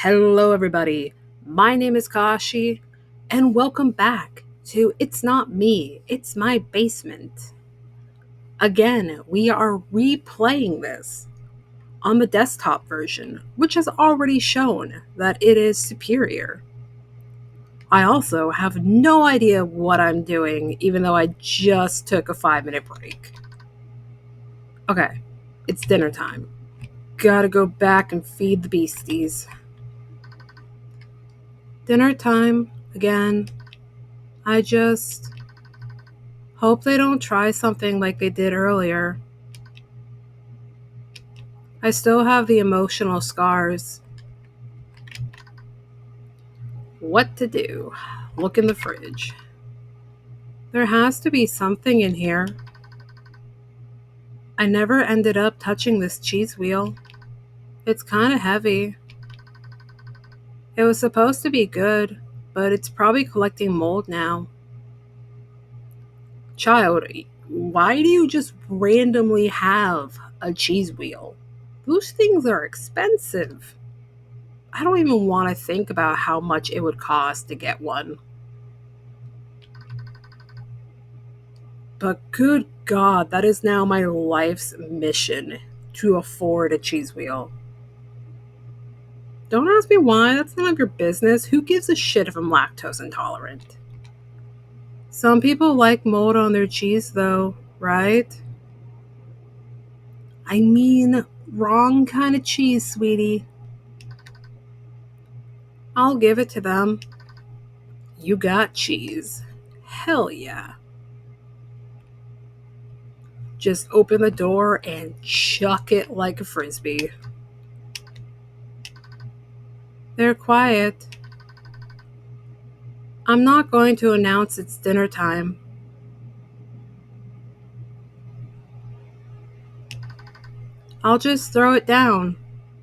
Hello, everybody. My name is Kashi, and welcome back to It's Not Me, It's My Basement. Again, we are replaying this on the desktop version, which has already shown that it is superior. I also have no idea what I'm doing, even though I just took a 5-minute break. Okay, it's dinner time. Gotta go back and feed the beasties. Dinner time again. I just hope they don't try something like they did earlier. I still have the emotional scars. What to do? Look in the fridge. There has to be something in here. I never ended up touching this cheese wheel. It's kind of heavy. It was supposed to be good, but it's probably collecting mold now. Child, why do you just randomly have a cheese wheel? Those things are expensive. I don't even want to think about how much it would cost to get one. But good God, that is now my life's mission, to afford a cheese wheel. Don't ask me why, that's none of your business. Who gives a shit if I'm lactose intolerant? Some people like mold on their cheese though, right? I mean, wrong kind of cheese, sweetie. I'll give it to them. You got cheese. Hell yeah. Just open the door and chuck it like a frisbee. They're quiet. I'm not going to announce it's dinner time. I'll just throw it down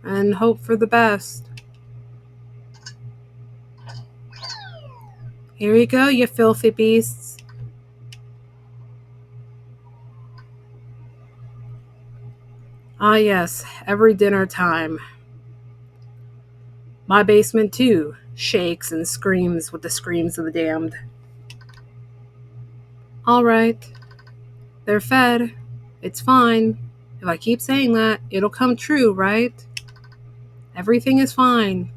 and hope for the best. Here you go, you filthy beasts. Ah yes, every dinner time. My basement too shakes and screams with the screams of the damned. All right, they're fed. It's fine. If I keep saying that, it'll come true, right? Everything is fine.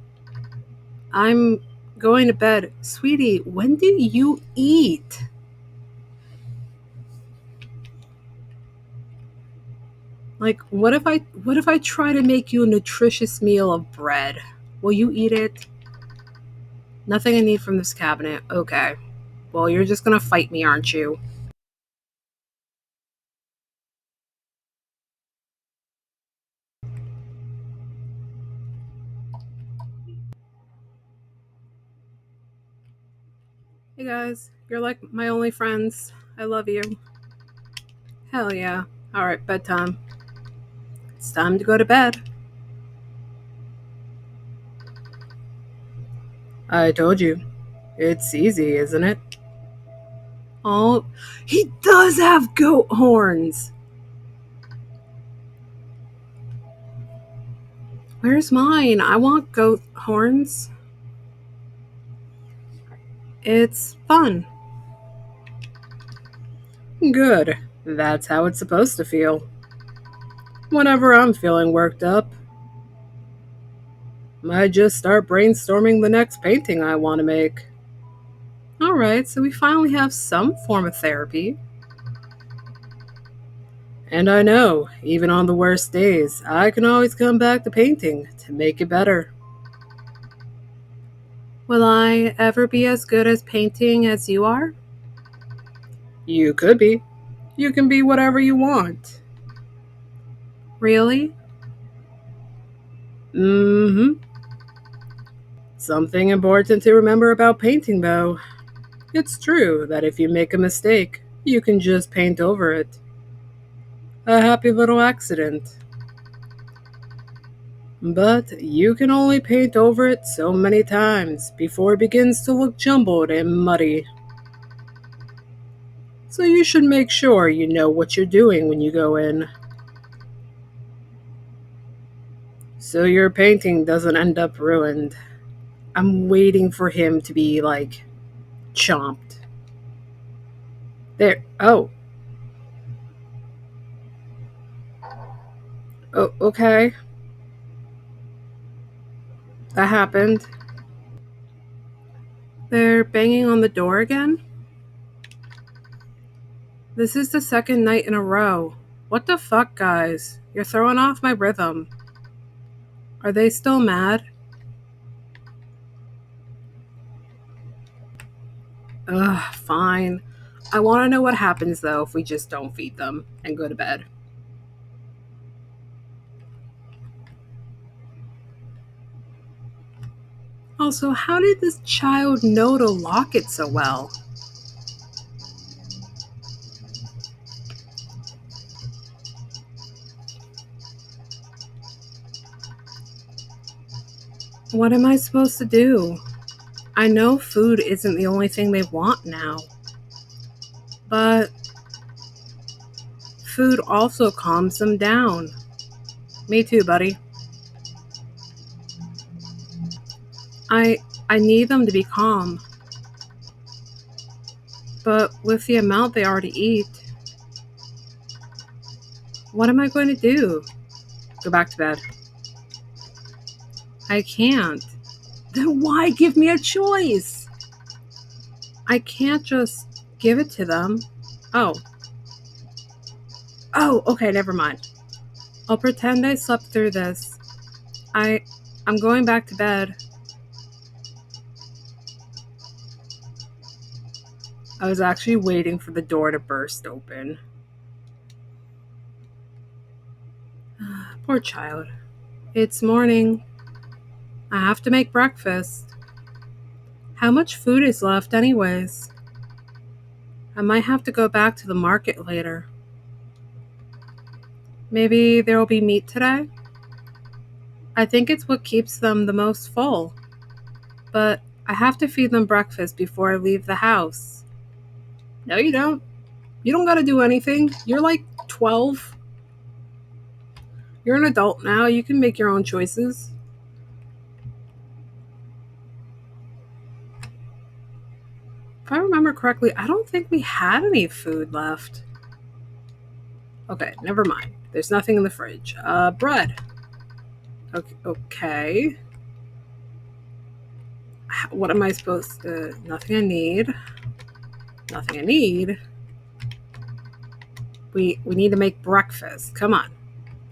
I'm going to bed. Sweetie, when do you eat? Like, what if I try to make you a nutritious meal of bread? Will you eat it? Nothing I need from this cabinet. Okay. Well, you're just gonna fight me, aren't you? Hey guys, you're like my only friends. I love you. Hell yeah. Alright, bedtime. It's time to go to bed. I told you. It's easy, isn't it? Oh, he does have goat horns! Where's mine? I want goat horns. It's fun. Good. That's how it's supposed to feel. Whenever I'm feeling worked up, I just start brainstorming the next painting I want to make. Alright, so we finally have some form of therapy. And I know, even on the worst days, I can always come back to painting to make it better. Will I ever be as good as painting as you are? You could be. You can be whatever you want. Really? Mm-hmm. Something important to remember about painting, though. It's true that if you make a mistake, you can just paint over it. A happy little accident. But you can only paint over it so many times before it begins to look jumbled and muddy. So you should make sure you know what you're doing when you go in. So your painting doesn't end up ruined. I'm waiting for him to be like chomped. There. Oh. Oh, okay. That happened. They're banging on the door again? This is the second night in a row. What the fuck, guys? You're throwing off my rhythm. Are they still mad? Ugh, fine. I want to know what happens, though, if we just don't feed them and go to bed. Also, how did this child know to lock it so well? What am I supposed to do? I know food isn't the only thing they want now, but food also calms them down. Me too, buddy. I I need them to be calm, but with the amount they already eat, what am I going to do? Go back to bed. I can't. Then why give me a choice? I can't just give it to them. Oh. Oh, okay, never mind. I'll pretend I slept through this. I I'm going back to bed. I was actually waiting for the door to burst open. Poor child. It's morning. I have to make breakfast. How much food is left, anyways? I might have to go back to the market later. Maybe there will be meat today? I think it's what keeps them the most full. But I have to feed them breakfast before I leave the house. No, you don't. You don't gotta do anything. You're like 12. You're an adult now. You can make your own choices. If I remember correctly, I don't think we had any food left. Okay, never mind. There's nothing in the fridge. Bread. Okay. Okay. What am I supposed to? Nothing I need. Nothing I need. We need to make breakfast. Come on.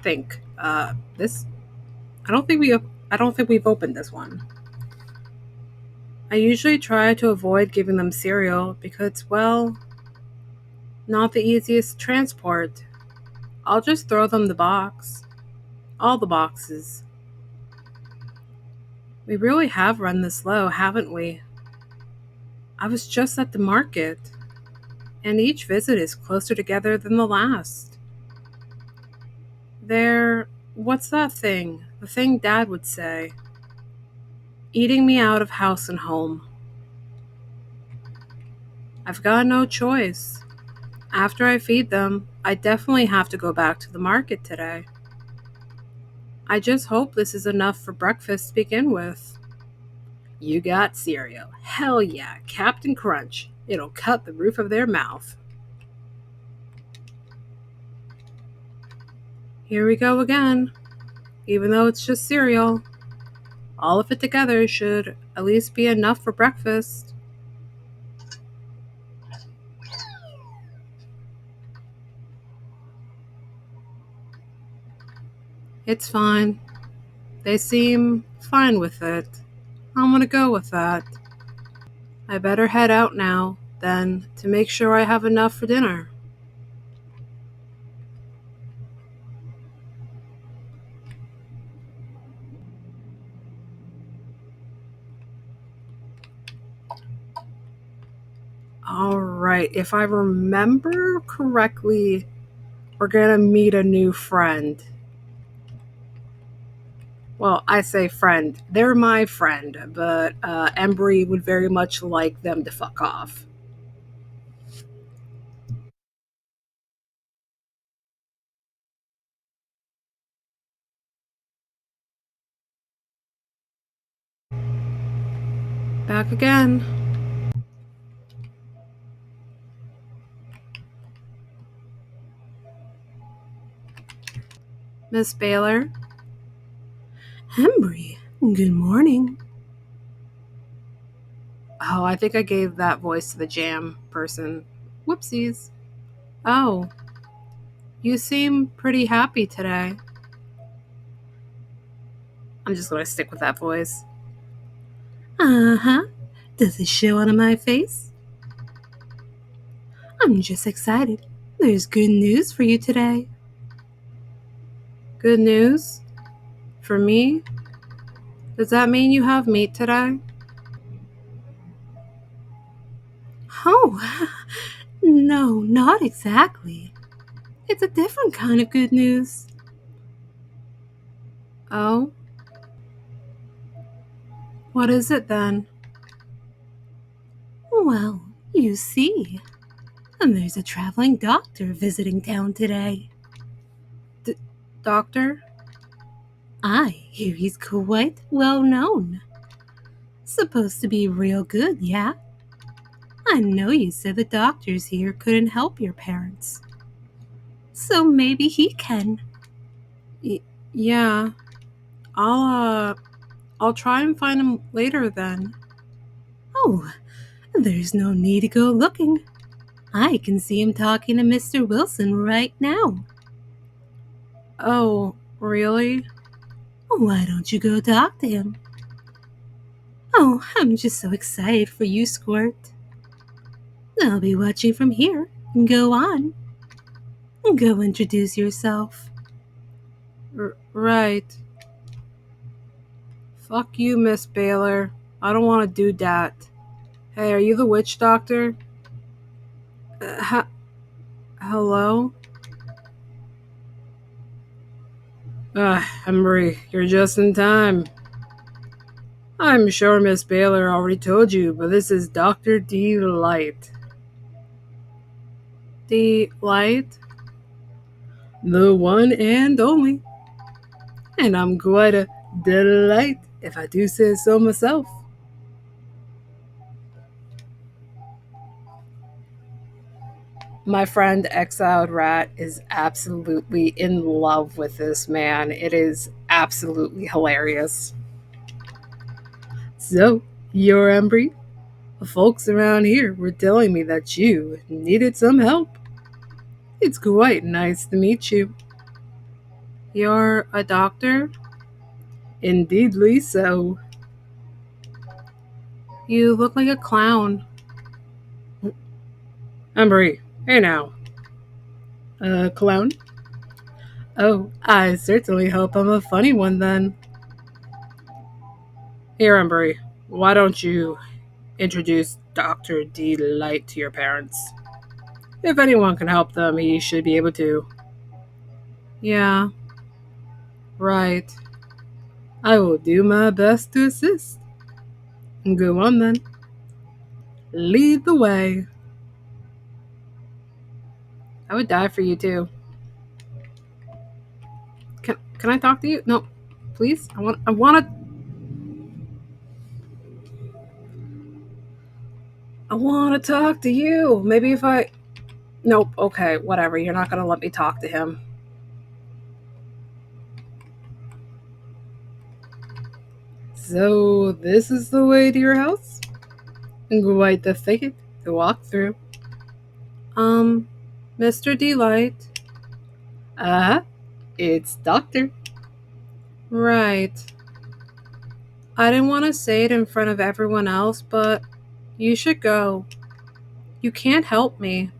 Think. This. I don't think we. I don't think we've opened this one. I usually try to avoid giving them cereal because, well, not the easiest to transport. I'll just throw them the box. All the boxes. We really have run this low, haven't we? I was just at the market, and each visit is closer together than the last. What's that thing? The thing Dad would say. Eating me out of house and home. I've got no choice. After I feed them, I definitely have to go back to the market today. I just hope this is enough for breakfast to begin with. You got cereal. Hell yeah, Captain Crunch. It'll cut the roof of their mouth. Here we go again. Even though it's just cereal, all of it together should at least be enough for breakfast. It's fine. They seem fine with it. I'm gonna go with that. I better head out now, then, to make sure I have enough for dinner. Alright, if I remember correctly, we're gonna meet a new friend. Well, I say friend. They're my friend, but Embry would very much like them to fuck off. Back again. Miss Baylor. Embry, good morning. Oh, I think I gave that voice to the jam person. Whoopsies. Oh, you seem pretty happy today. I'm just going to stick with that voice. Uh-huh. Does it show on my face? I'm just excited. There's good news for you today. Good news? For me? Does that mean you have meat today? Oh, no, not exactly. It's a different kind of good news. Oh? What is it then? Well, you see, there's a traveling doctor visiting town today. Doctor? I hear he's quite well known. Supposed to be real good, yeah? I know you said the doctors here couldn't help your parents. So maybe he can. Yeah. I'll try and find him later then. Oh, there's no need to go looking. I can see him talking to Mr. Wilson right now. Oh, really? Why don't you go talk to him? Oh, I'm just so excited for you, Squirt. I'll be watching from here. Go on. Go introduce yourself. Right. Fuck you, Miss Baylor. I don't want to do that. Hey, are you the witch doctor? Hello? Emery, you're just in time. I'm sure Miss Baylor already told you, but this is Dr. Delight. Delight? The one and only. And I'm quite a delight, if I do say so myself. My friend Exiled Rat is absolutely in love with this man. It is absolutely hilarious. So, you're Embry? Folks around here were telling me that you needed some help. It's quite nice to meet you. You're a doctor? Indeedly so. You look like a clown. Embry, hey now. Clown? Oh, I certainly hope I'm a funny one then. Here, Embry, why don't you introduce Dr. Delight to your parents? If anyone can help them, he should be able to. Yeah, right. I will do my best to assist. Go on then. Lead the way. I would die for you too. Can I talk to you? No, please. I want to talk to you. Maybe if I. Nope. Okay. Whatever. You're not gonna let me talk to him. So this is the way to your house? Quite the thicket to walk through. Um, Mr. Delight. Uh-huh. It's Doctor. Right. I didn't want to say it in front of everyone else, but you should go. You can't help me.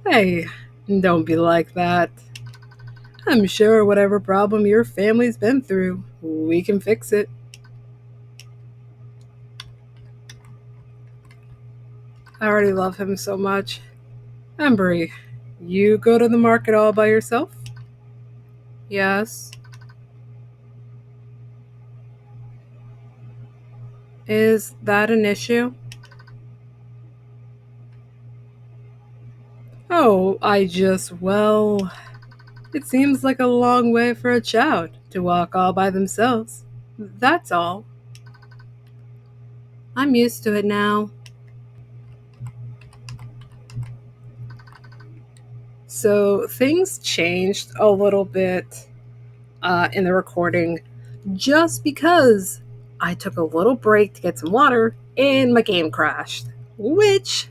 Hey, don't be like that. I'm sure whatever problem your family's been through, we can fix it. I already love him so much. Embry, you go to the market all by yourself? Yes. Is that an issue? Oh, it seems like a long way for a child to walk all by themselves. That's all. I'm used to it now. So things changed a little bit in the recording just because I took a little break to get some water and my game crashed, which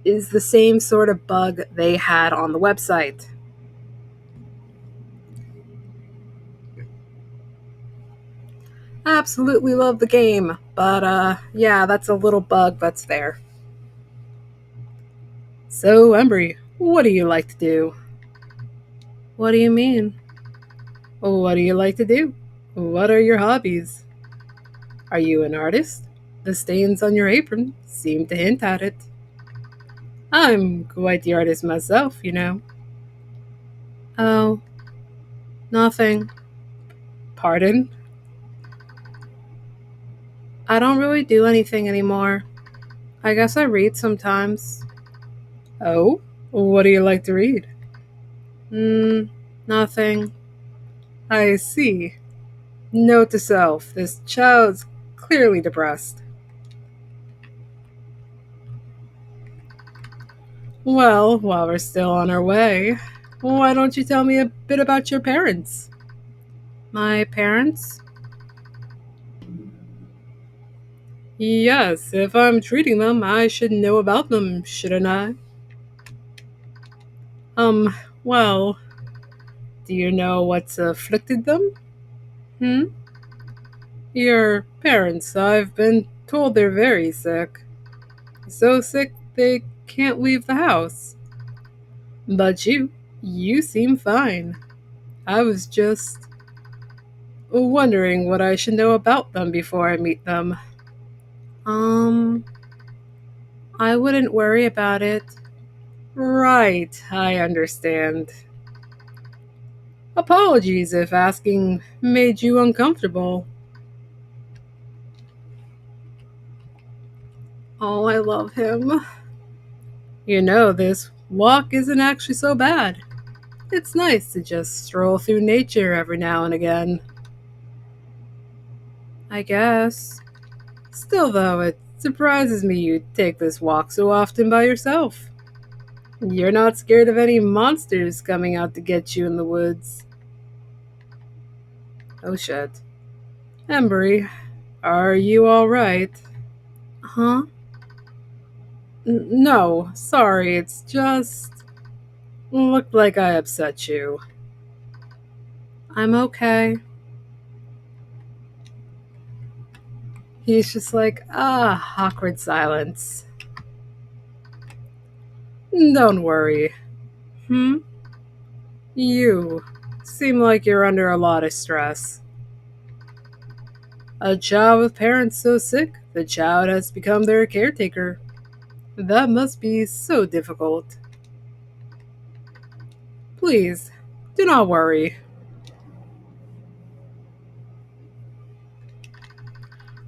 is the same sort of bug they had on the website. I absolutely love the game, but yeah, that's a little bug that's there. So, Embry, what do you like to do? What do you mean? What do you like to do? What are your hobbies? Are you an artist? The stains on your apron seem to hint at it. I'm quite the artist myself, you know. Oh, nothing. Pardon? I don't really do anything anymore. I guess I read sometimes. Oh? What do you like to read? Nothing. I see. Note to self, this child's clearly depressed. Well, while we're still on our way, why don't you tell me a bit about your parents? My parents? Yes, if I'm treating them, I should know about them, shouldn't I? Um, well, do you know what's afflicted them? Hmm? Your parents, I've been told they're very sick. So sick they can't leave the house. But you seem fine. I was just wondering what I should know about them before I meet them. Um, I wouldn't worry about it. Right, I understand. Apologies if asking made you uncomfortable. Oh, I love him. You know, this walk isn't actually so bad. It's nice to just stroll through nature every now and again. I guess. Still, though, it surprises me you take this walk so often by yourself. You're not scared of any monsters coming out to get you in the woods. Oh shit. Embry, are you alright? Huh? No, sorry, it's just. Looked like I upset you. I'm okay. He's just like, awkward silence. Don't worry. Hmm? You seem like you're under a lot of stress. A child with parents so sick, the child has become their caretaker. That must be so difficult. Please, do not worry.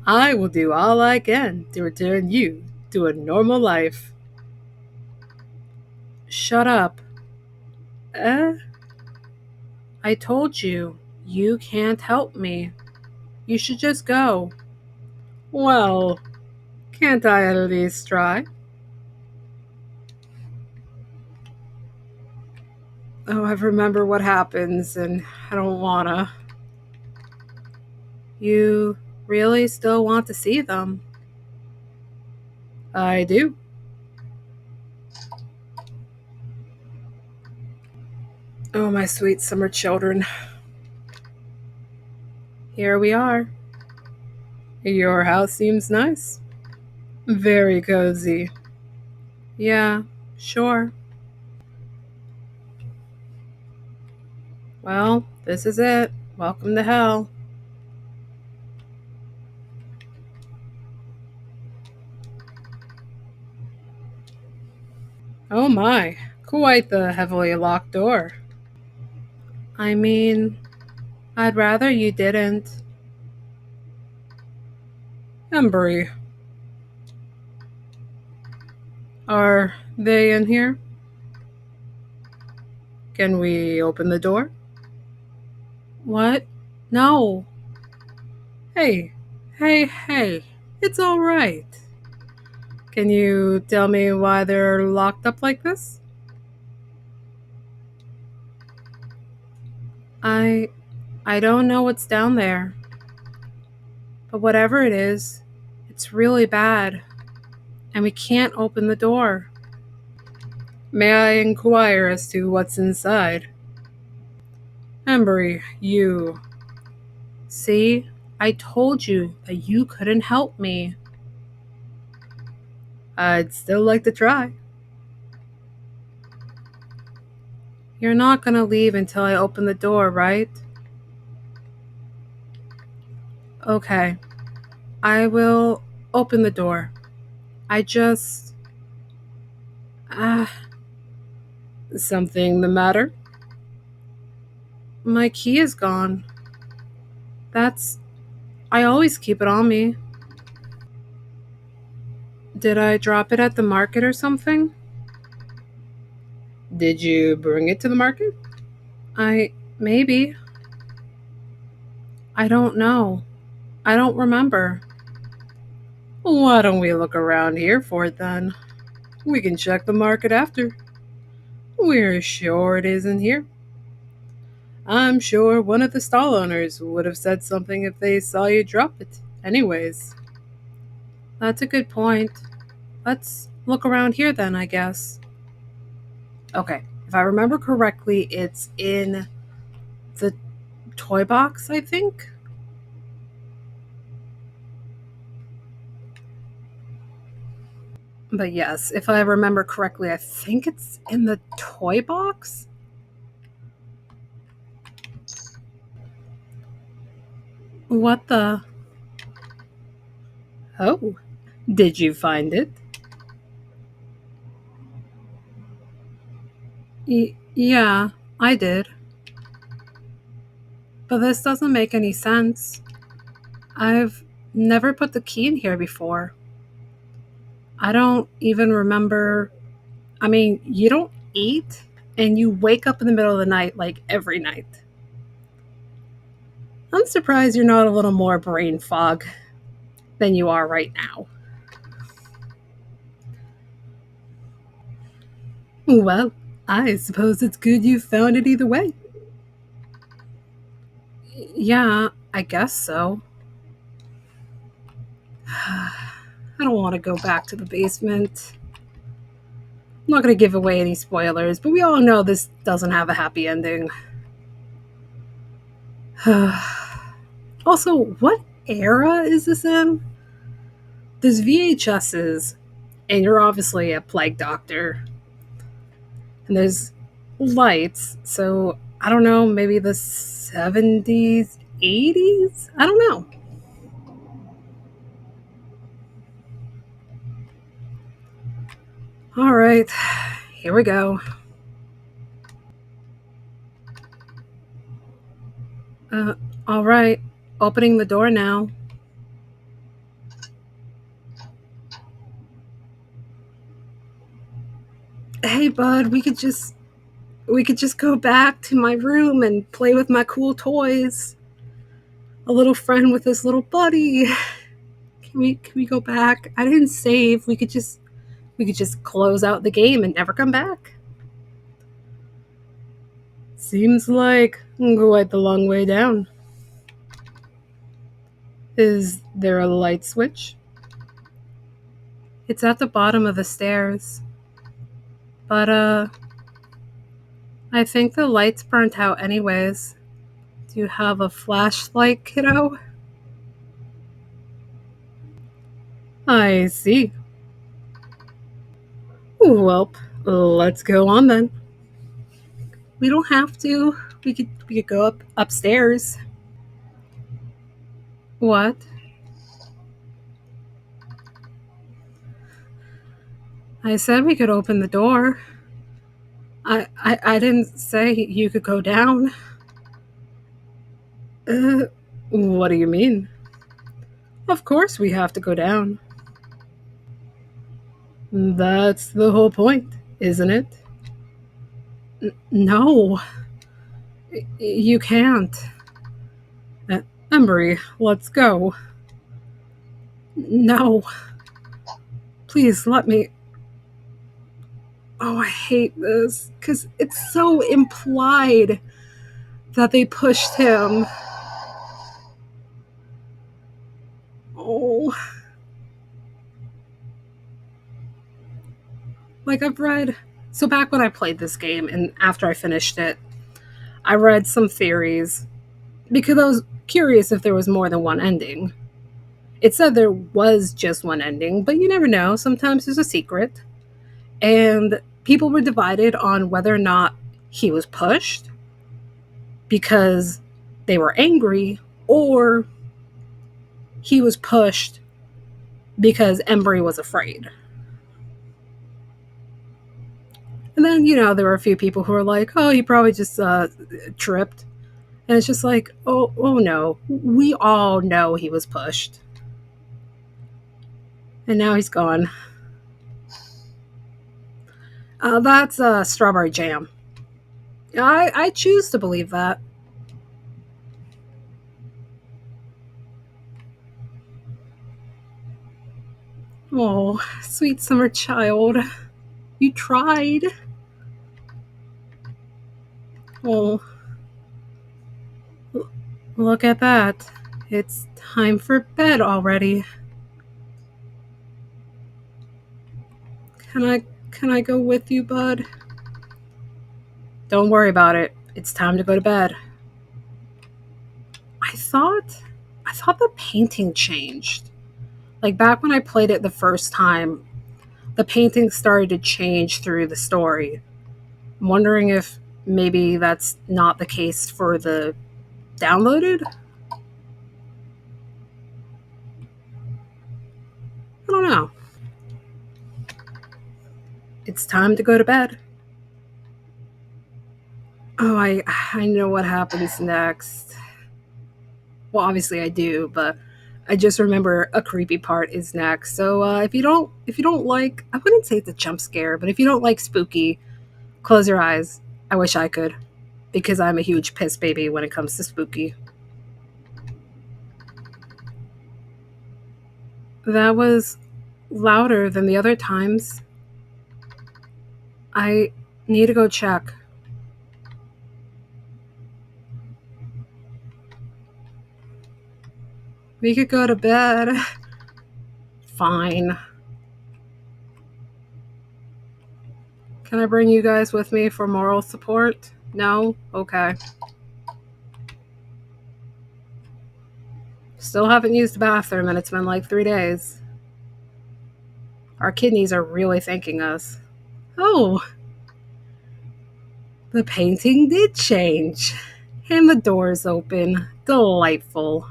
I will do all I can to return you to a normal life. Shut up. Eh? I told you, you can't help me. You should just go. Well, can't I at least try? Oh, I remember what happens, and I don't wanna. You really still want to see them? I do. Oh, my sweet summer children. Here we are. Your house seems nice. Very cozy. Yeah, sure. Well, this is it. Welcome to hell. Oh my, quite the heavily locked door. I mean, I'd rather you didn't. Embry, are they in here? Can we open the door? What? No. Hey, hey. It's all right. Can you tell me why they're locked up like this? I I don't know what's down there, but whatever it is, it's really bad, and we can't open the door. May I inquire as to what's inside? Embry, you. See? I told you that you couldn't help me. I'd still like to try. You're not gonna leave until I open the door, right? Okay, I will open the door. I just. Ah, something the matter? My key is gone. That's. I always keep it on me. Did I drop it at the market or something? Did you bring it to the market? Maybe. I don't know. I don't remember. Why don't we look around here for it then? We can check the market after. We're sure it isn't here. I'm sure one of the stall owners would have said something if they saw you drop it. Anyways, that's a good point. Let's look around here then, I guess. Okay, if I remember correctly, it's in the toy box, I think? But yes, if I remember correctly, I think it's in the toy box? What the? Oh, did you find it? Yeah, I did. But this doesn't make any sense. I've never put the key in here before. I don't even remember. I mean, you don't eat and you wake up in the middle of the night like every night. I'm surprised you're not a little more brain fog than you are right now. Well, I suppose it's good you found it either way. Yeah, I guess so. I don't want to go back to the basement. I'm not going to give away any spoilers, but we all know this doesn't have a happy ending. Also, what era is this in? There's VHSs, and you're obviously a plague doctor. And there's lights, so I don't know, maybe the 70s, 80s? I don't know. All right, here we go. Uh, all right, opening the door now. Hey, bud, we could just go back to my room and play with my cool toys. A little friend with his little buddy. Can we go back? I didn't save. We could just close out the game and never come back. Seems like quite the long way down. Is there a light switch? It's at the bottom of the stairs. But I think the light's burnt out anyways. Do you have a flashlight, kiddo? I see. Well, let's go on then. We don't have to. We could go upstairs. What? I said we could open the door. I didn't say you could go down. Uh, what do you mean? Of course we have to go down. That's the whole point, isn't it? No, you can't. Embry, let's go. No. Please let me. Oh, I hate this. Because it's so implied that they pushed him. Oh. Like, I've read. So, back when I played this game and after I finished it, I read some theories because I was curious if there was more than one ending. It said there was just one ending, but you never know. Sometimes there's a secret. And people were divided on whether or not he was pushed because they were angry or he was pushed because Embry was afraid. And then, there were a few people who were like, oh, he probably just tripped. And it's just like, oh no, we all know he was pushed. And now he's gone. That's strawberry jam. I choose to believe that. Oh, sweet summer child. You tried. Oh, look at that. It's time for bed already. Can I go with you, bud? Don't worry about it. It's time to go to bed. I thought I thought the painting changed. Like back when I played it the first time, the painting started to change through the story. I'm wondering if maybe that's not the case for the downloaded? I don't know. It's time to go to bed. Oh, I know what happens next. Well, obviously I do, but I just remember a creepy part is next. So if you don't like, I wouldn't say it's a jump scare, but if you don't like spooky, close your eyes. I wish I could, because I'm a huge piss baby when it comes to spooky. That was louder than the other times. I need to go check. We could go to bed. Fine. Can I bring you guys with me for moral support? No? Okay. Still haven't used the bathroom and it's been like 3 days. Our kidneys are really thanking us. Oh, the painting did change. And the door's open. Delightful.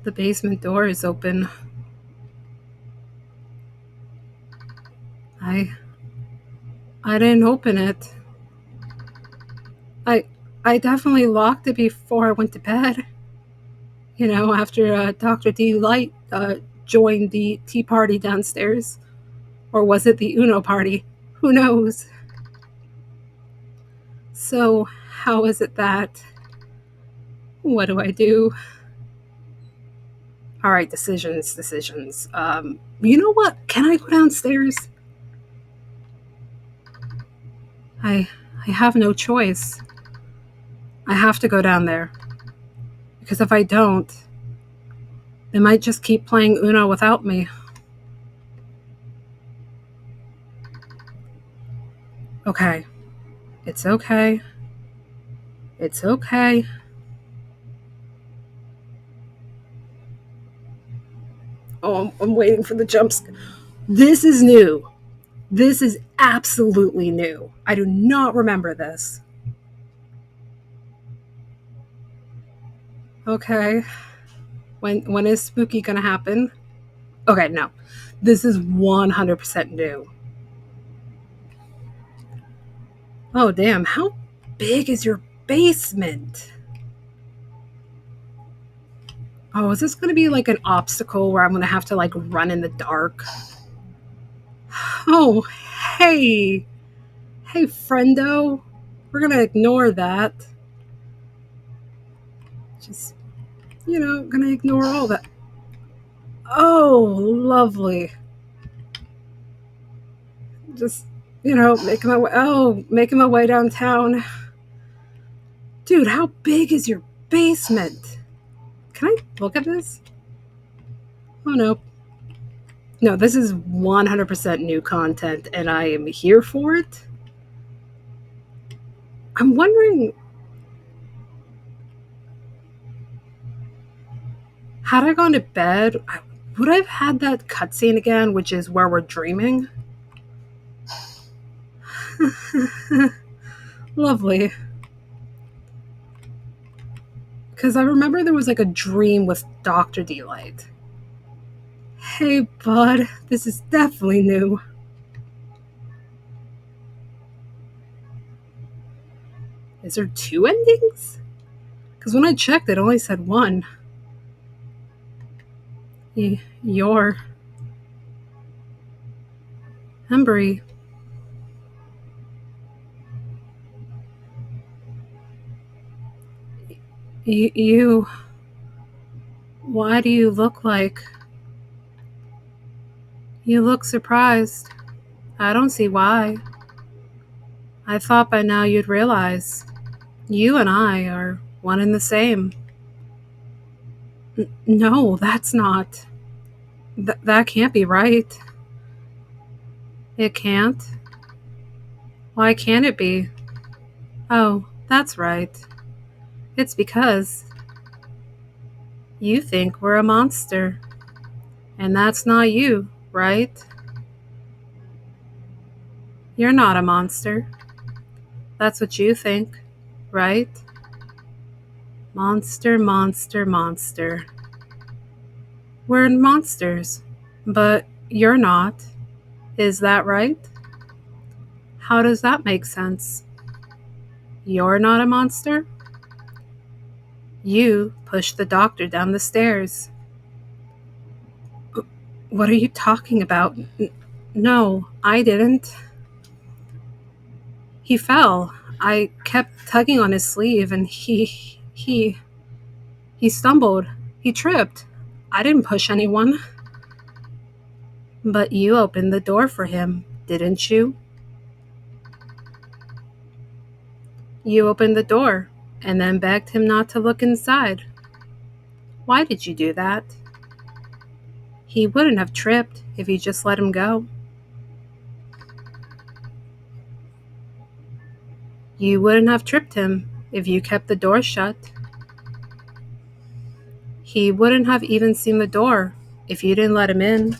The basement door is open. I I didn't open it. I I definitely locked it before I went to bed. After Dr. D Light joined the tea party downstairs. Or was it the Uno party? Who knows? So, how is it that? What do I do? All right, decisions. You know what? Can I go downstairs? I I have no choice. I have to go down there. Because if I don't, they might just keep playing Uno without me. Okay. It's okay. It's okay. Oh, I'm waiting for the jumps. This is new. This is absolutely new. I do not remember this. Okay. When is spooky gonna happen? Okay, no. This is 100% new. Oh, damn. How big is your basement? Oh, is this going to be like an obstacle where I'm going to have to like run in the dark? Oh, hey. Hey, friendo. We're going to ignore that. Just, going to ignore all that. Oh, lovely. Just, making my way downtown. Dude, how big is your basement? Can I look at this? Oh, no. No, this is 100% new content, and I am here for it. I'm wondering, had I gone to bed, would I have had that cutscene again, which is where we're dreaming? Lovely. Because I remember there was like a dream with Dr. Delight. Hey, bud, this is definitely new. Is there 2 endings? Because when I checked, it only said 1. You're Embry. You. Why do you look like. You look surprised. I don't see why. I thought by now you'd realize. You and I are one and the same. No, that's not. That can't be right. It can't? Why can't it be? Oh, that's right. It's because you think we're a monster. And that's not you, right? You're not a monster. That's what you think, right? Monster, monster, monster. We're monsters, but you're not. Is that right? How does that make sense? You're not a monster? You pushed the doctor down the stairs. What are you talking about? No, I didn't. He fell. I kept tugging on his sleeve and he stumbled. He tripped. I didn't push anyone. But you opened the door for him, didn't you? You opened the door and then begged him not to look inside. Why did you do that? He wouldn't have tripped if you just let him go. You wouldn't have tripped him if you kept the door shut. He wouldn't have even seen the door if you didn't let him in.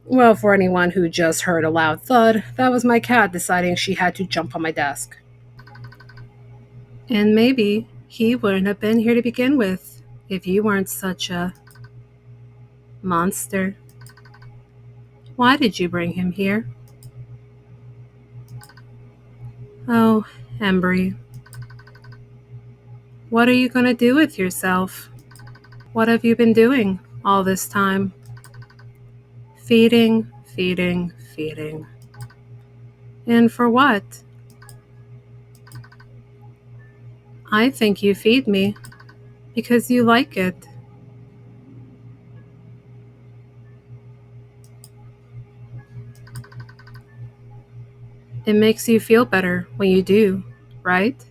Well, for anyone who just heard a loud thud, that was my cat deciding she had to jump on my desk. And maybe he wouldn't have been here to begin with if you weren't such a monster. Why did you bring him here? Oh, Embry. What are you going to do with yourself? What have you been doing all this time? Feeding, feeding, feeding. And for what? I think you feed me because you like it. It makes you feel better when you do, right?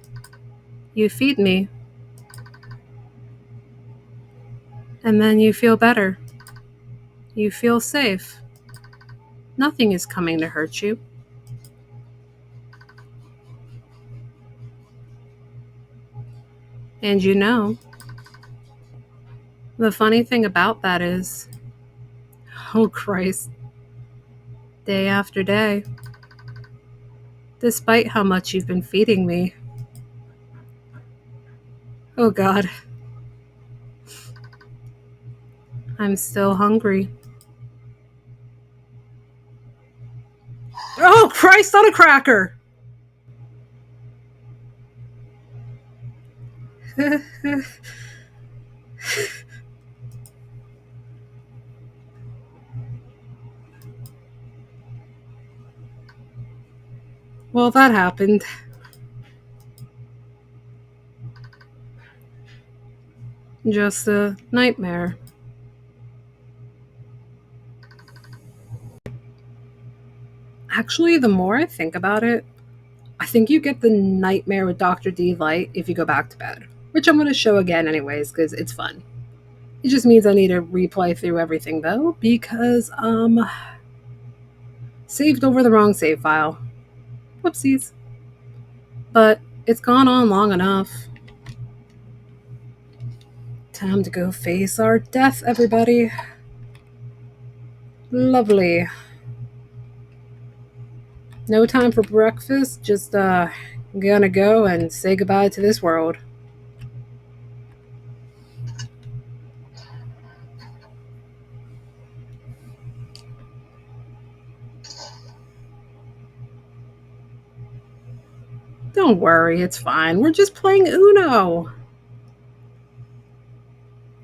You feed me. And then you feel better. You feel safe. Nothing is coming to hurt you. And the funny thing about that is, oh Christ, day after day, despite how much you've been feeding me, oh God, I'm still hungry. Oh Christ on a cracker! Well, that happened. Just a nightmare. Actually, the more I think about it, I think you get the nightmare with Dr. D light if you go back to bed, which I'm going to show again anyways because it's fun. It just means I need to replay through everything though because saved over the wrong save file. Whoopsies. But it's gone on long enough. Time to go face our death, everybody. Lovely. No time for breakfast, just gonna go and say goodbye to this world. Don't worry, it's fine. We're just playing Uno.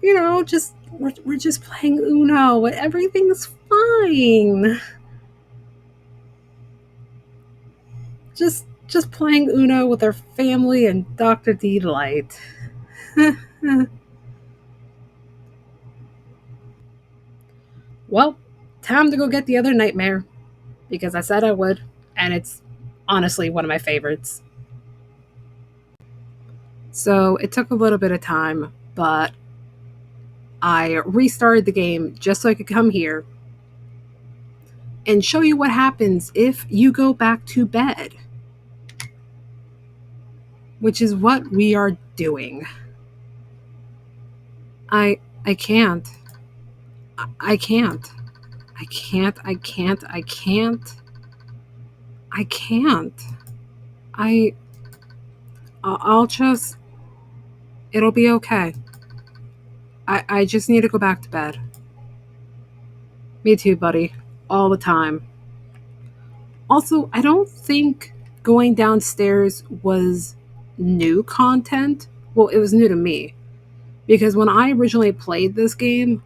You know, we're just playing Uno. Everything's fine. Just playing Uno with our family and Dr. D Light. Well, time to go get the other nightmare because I said I would, and it's honestly one of my favorites. So it took a little bit of time, but I restarted the game just so I could come here and show you what happens if you go back to bed, which is what we are doing. I can't. I can't. I can't. I can't. I can't. I can't. I I'll just it'll be okay. I just need to go back to bed. Me too, buddy. All the time. Also, I don't think going downstairs was new content. Well, it was new to me because when I originally played this game,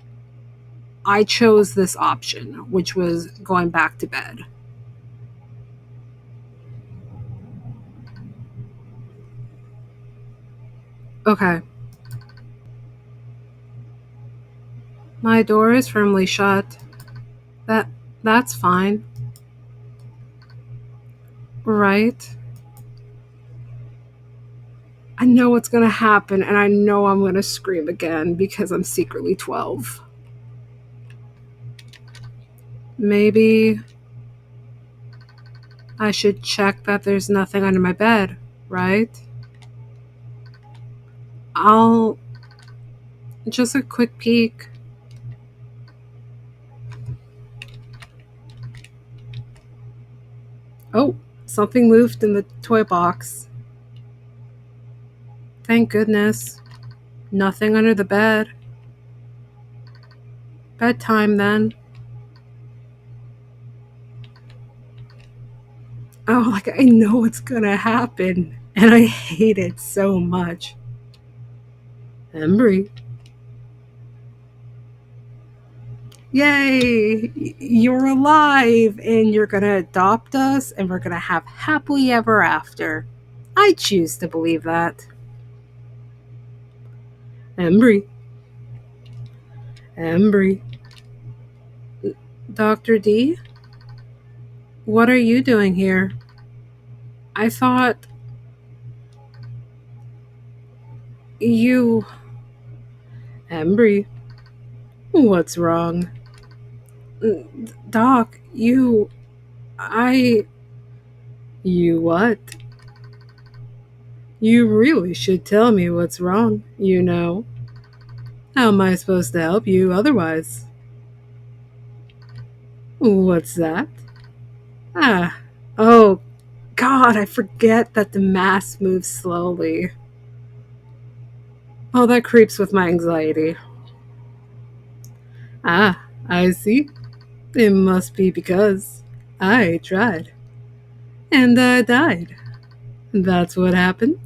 I chose this option, which was going back to bed. Okay. My door is firmly shut. That that's fine. Right? I know what's going to happen and I know I'm going to scream again because I'm secretly 12. Maybe I should check that there's nothing under my bed, right? I'll just a quick peek. Oh, something moved in the toy box. Thank goodness. Nothing under the bed. Bedtime then. Oh, like I know what's gonna happen. And I hate it so much. Embry. Yay! You're alive and you're gonna adopt us and we're gonna have happily ever after. I choose to believe that. Embry. Embry. Dr. D? What are you doing here? I thought you. Embry. What's wrong? Doc, you. I. You what? You really should tell me what's wrong, you know. How am I supposed to help you otherwise? What's that? Ah. Oh, God, I forget that the mask moves slowly. Oh, that creeps with my anxiety. Ah, I see. It must be because I tried. And I died. That's what happened.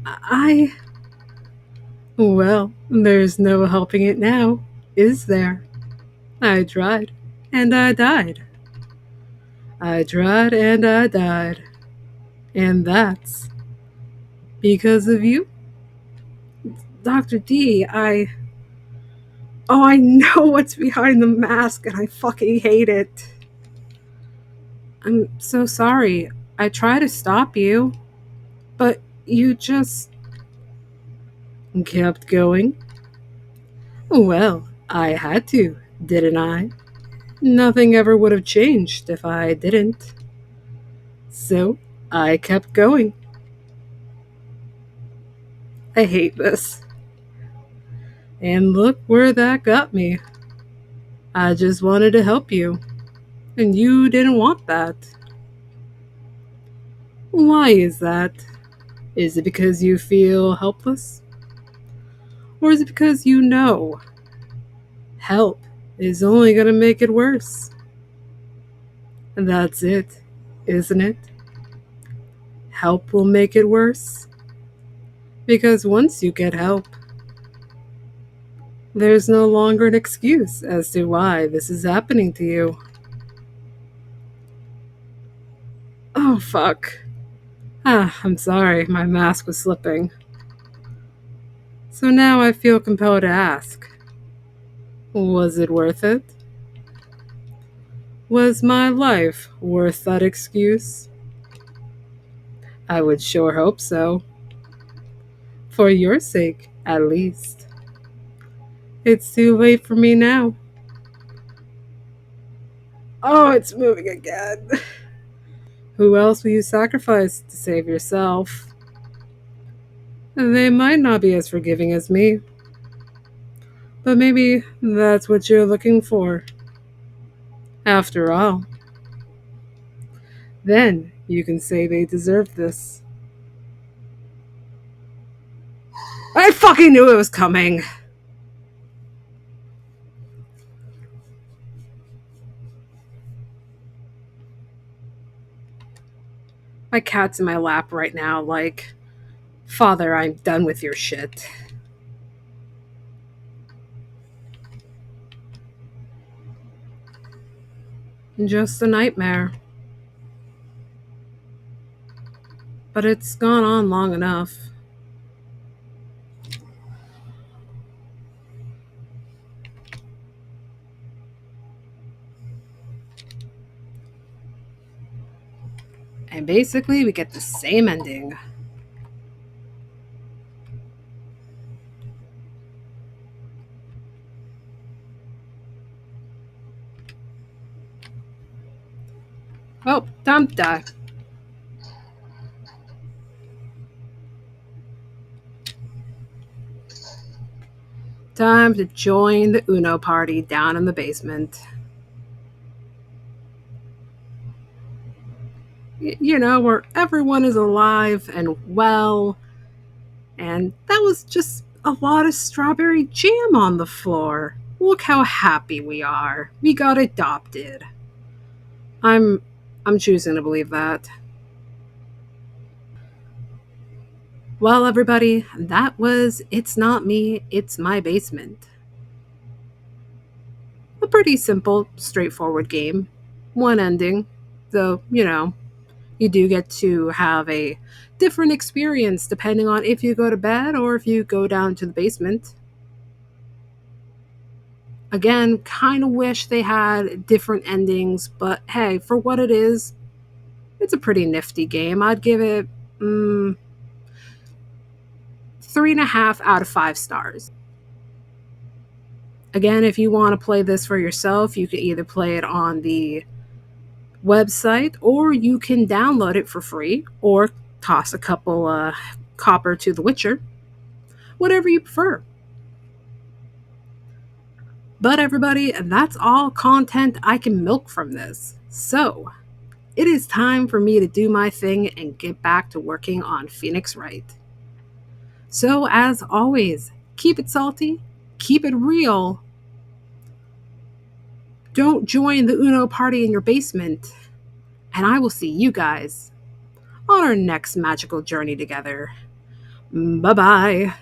I. Well, there's no helping it now, is there? I tried. And I died. I tried and I died. And that's because of you. Dr. D, I know what's behind the mask and I fucking hate it. I'm so sorry. I try to stop you, but you just kept going. Well, I had to, didn't I? Nothing ever would have changed if I didn't. So, I kept going. I hate this. And look where that got me. I just wanted to help you, and you didn't want that. Why is that? Is it because you feel helpless? Or is it because you know help is only going to make it worse? And that's it, isn't it? Help will make it worse. Because once you get help, there's no longer an excuse as to why this is happening to you. Oh, fuck. I'm sorry, my mask was slipping. So now I feel compelled to ask, was it worth it? Was my life worth that excuse? I would sure hope so. For your sake, at least. It's too late for me now. Oh, it's moving again. Who else will you sacrifice to save yourself? They might not be as forgiving as me, but maybe that's what you're looking for. After all, then you can say they deserve this. I fucking knew it was coming! My cat's in my lap right now, like, Father, I'm done with your shit. Just a nightmare. But it's gone on long enough. And basically, we get the same ending. Oh, time to die. Time to join the Uno party down in the basement. You know, where everyone is alive and well. And that was just a lot of strawberry jam on the floor. Look how happy we are. We got adopted. I'm I'm choosing to believe that. Well, everybody, that was It's Not Me, It's My Basement. A pretty simple, straightforward game. One ending, though, you know, you do get to have a different experience depending on if you go to bed or if you go down to the basement. Again, kind of wish they had different endings, but hey, for what it is, it's a pretty nifty game. I'd give it 3.5 out of 5 stars. Again, if you want to play this for yourself, you can either play it on the website or you can download it for free or toss a couple copper to the Witcher, whatever you prefer. But everybody, that's all content I can milk from this. So, it is time for me to do my thing and get back to working on Phoenix Wright. So, as always, keep it salty, keep it real. Don't join the Uno party in your basement. And I will see you guys on our next magical journey together. Bye bye.